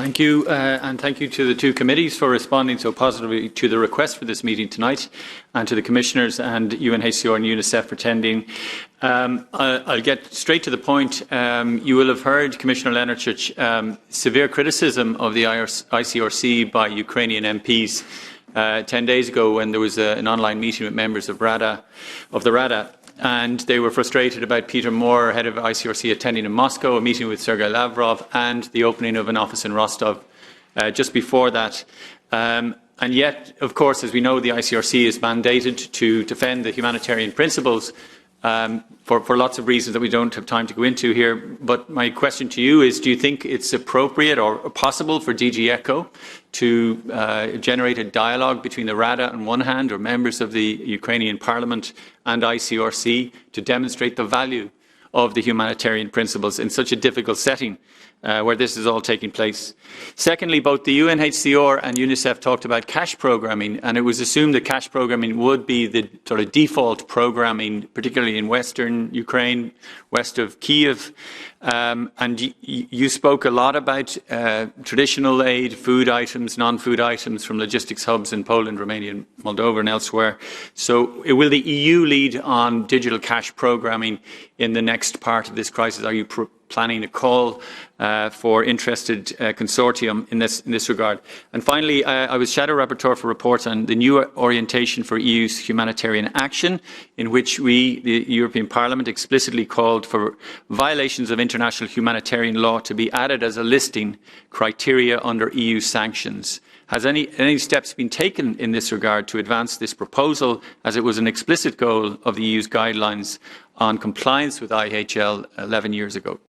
Thank you, and thank you to the two committees for responding so positively to the request for this meeting tonight, and to the Commissioners and UNHCR and UNICEF for attending. I'll get straight to the point. You will have heard, Commissioner Lenarčič, severe criticism of the ICRC by Ukrainian MPs 10 days ago when there was an online meeting with members of the Rada. And they were frustrated about Peter Moore, head of ICRC, attending in Moscow, a meeting with Sergei Lavrov, and the opening of an office in Rostov just before that. And yet, of course, as we know, the ICRC is mandated to defend the humanitarian principles for lots of reasons that we don't have time to go into here. But my question to you is, do you think it's appropriate or possible for DG ECHO to generate a dialogue between the Rada on one hand, or members of the Ukrainian Parliament and ICRC, to demonstrate the value of the humanitarian principles in such a difficult setting where this is all taking place? Secondly, both the UNHCR and UNICEF talked about cash programming, and it was assumed that cash programming would be the sort of default programming, particularly in western Ukraine, west of Kiev. And you spoke a lot about traditional aid, food items, non-food items from logistics hubs in Poland, Romania, Moldova and elsewhere. So will the EU lead on digital cash programming in the next part of this crisis? Are you planning a call for interested consortium in this regard? And finally, I was Shadow Rapporteur for reports on the new orientation for EU's humanitarian action, in which we, the European Parliament, explicitly called for violations of international humanitarian law to be added as a listing criteria under EU sanctions. Has any steps been taken in this regard to advance this proposal, as it was an explicit goal of the EU's guidelines on compliance with IHL 11 years ago?